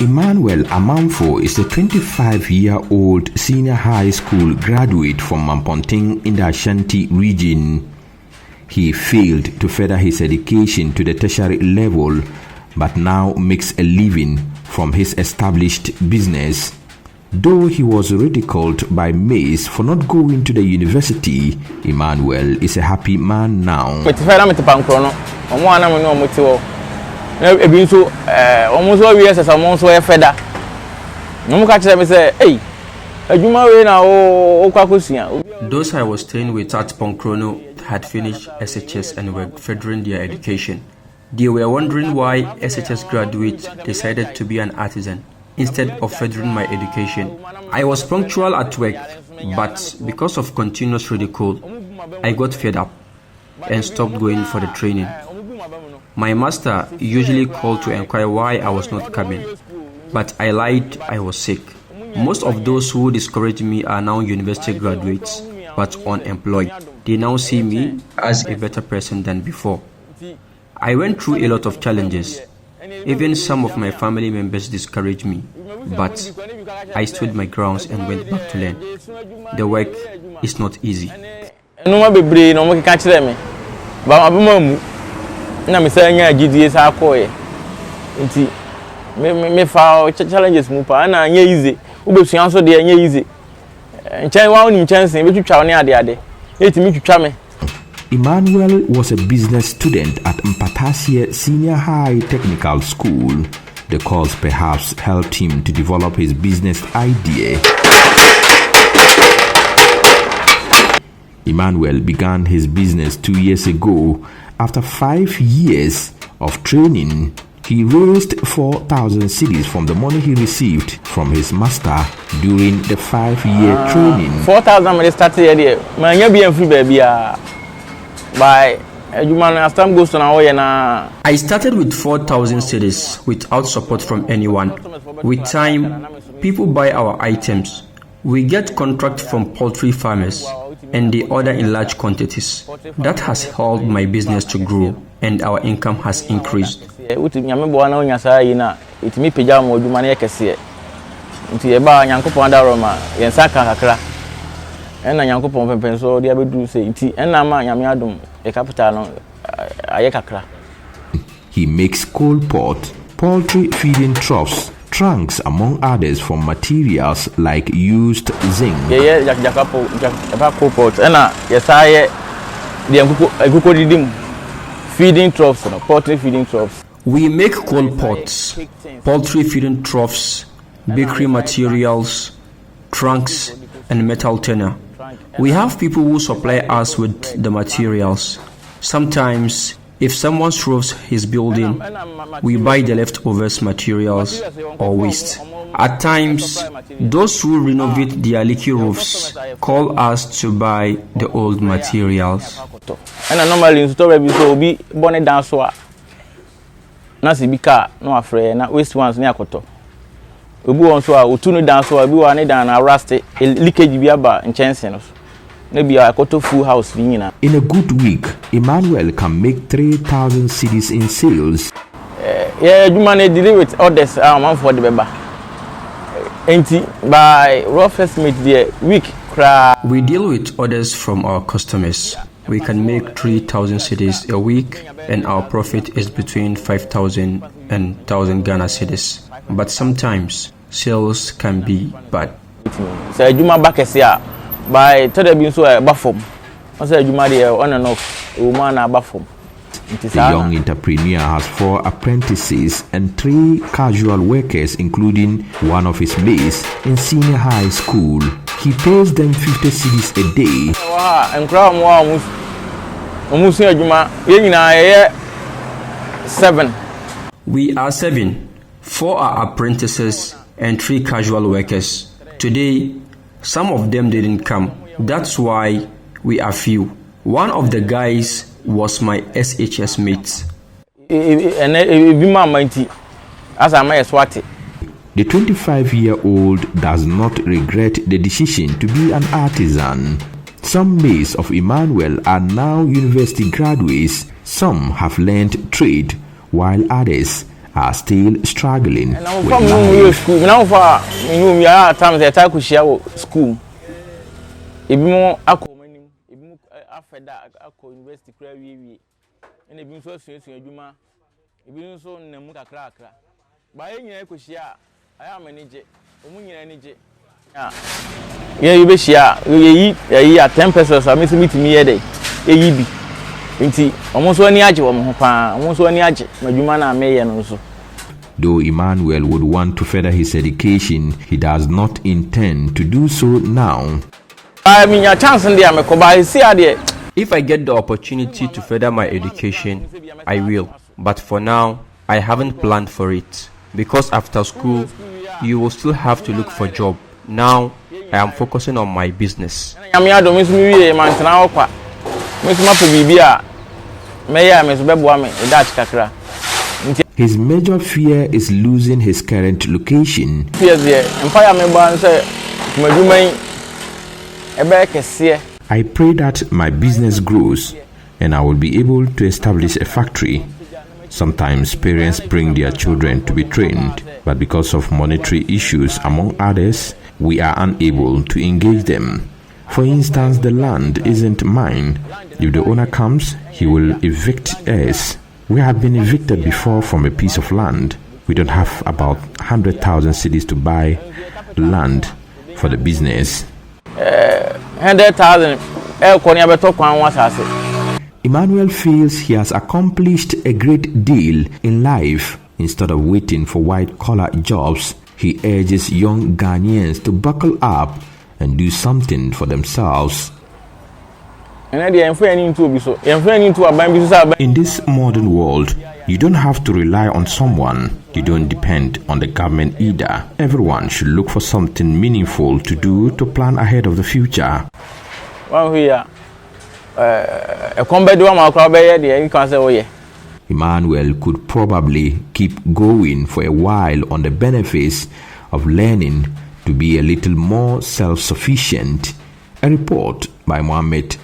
Emmanuel Amanfo is a 25-year-old senior high school graduate from Mamponting in the Ashanti region. He failed to further his education to the tertiary level, but now makes a living from his established business. Though he was ridiculed by mates for not going to the university, Emmanuel is a happy man now. Almost all years as a month were fed up. No catch them say, hey, a Juma now, those I was staying with at Ponkrono had finished SHS and were furthering their education. They were wondering why SHS graduates decided to be an artisan instead of furthering my education. I was punctual at work, but because of continuous ridicule, I got fed up and stopped going for the training. My master usually called to inquire why I was not coming, but I lied I was sick. Most of those who discouraged me are now university graduates, but unemployed. They now see me as a better person than before. I went through a lot of challenges. Even some of my family members discouraged me, but I stood my grounds and went back to learn. The work is not easy. Na say nya GDS akoye nti me fa challenges mu pa na nya easy ubesua so de nya easy nchan wa oni nchanse betwitwa ne ade etimi twitwa me. Emmanuel was a business student at Mpatasia Senior High Technical School. The course perhaps helped him to develop his business idea. Emmanuel began his business 2 years ago. After 5 years of training, he raised 4,000 cedis from the money he received from his master during the 5-year training. 4,000 when started here. Man, you be free baby. By as time goes on, I started with 4,000 cedis without support from anyone. With time, people buy our items. We get contract from poultry farmers, and they order in large quantities. That has helped my business to grow, and our income has increased. He makes cold pot, poultry feeding troughs, trunks among others from materials like used zinc. Feeding troughs, poultry feeding troughs. We make cold pots, poultry feeding troughs, bakery materials, trunks, and metal tenor. We have people who supply us with the materials. Sometimes, if someone roofs his building, we buy the leftovers materials or waste. At times, those who renovate their leaky roofs call us to buy the old materials. And normally in store so be bonnet down so na si bika no afre na waste ones ni akoto. Obi won so a otunu down so obi wa ne down na rust leakage bi aba nchense no. Maybe a quarter full house. In a good week, Emmanuel can make 3,000 cedis in sales. Yeah, you manage deal with orders. I'm for the beba. By rough estimate, the week. We deal with orders from our customers. We can make 3,000 cedis a week, and our profit is between 5,000 and 1,000 Ghana cedis. But sometimes sales can be bad. So you ma back here. By today being so a baffum. I said you marry on and off a woman a baffum. The young entrepreneur has 4 apprentices and 3 casual workers, including one of his mates in senior high school. He pays them 50 cedis a day. And crown almost 7. We are 7. 4 are apprentices and 3 casual workers. Today, some of them didn't come. That's why we are few. One of the guys was my SHS mate. The 25-year-old does not regret the decision to be an artisan. Some mates of Emmanuel are now university graduates. Some have learned trade, while others are still struggling with From life. school, now for you are times I take share school. If you accommodate, if you after that, university cry we, and if you so serious, Juma, if you so Namuka crack. By any share, I am manager, energy. Yeah, you be share, you eat 10 pesos. I miss me a day. A Inti, almost one yaji, almost one yaji, Majumana may and also. Though Emmanuel would want to further his education, he does not intend to do so now. I mean, your chance in the see If I get the opportunity to further my education, I will. But for now, I haven't planned for it. Because after school, you will still have to look for a job. Now, I am focusing on my business. His major fear is losing his current location. I pray that my business grows and I will be able to establish a factory. Sometimes parents bring their children to be trained, but because of monetary issues among others, we are unable to engage them. For instance, the land isn't mine. If the owner comes, he will evict us. We have been evicted before from a piece of land. We don't have about 100,000 cedis to buy land for the business. 100,000. Emmanuel feels he has accomplished a great deal in life. Instead of waiting for white-collar jobs, he urges young Ghanaians to buckle up and do something for themselves. In this modern world, you don't have to rely on someone. You don't depend on the government either. Everyone should look for something meaningful to do to plan ahead of the future. Emmanuel could probably keep going for a while on the benefits of learning to be a little more self-sufficient. A report by Mohammed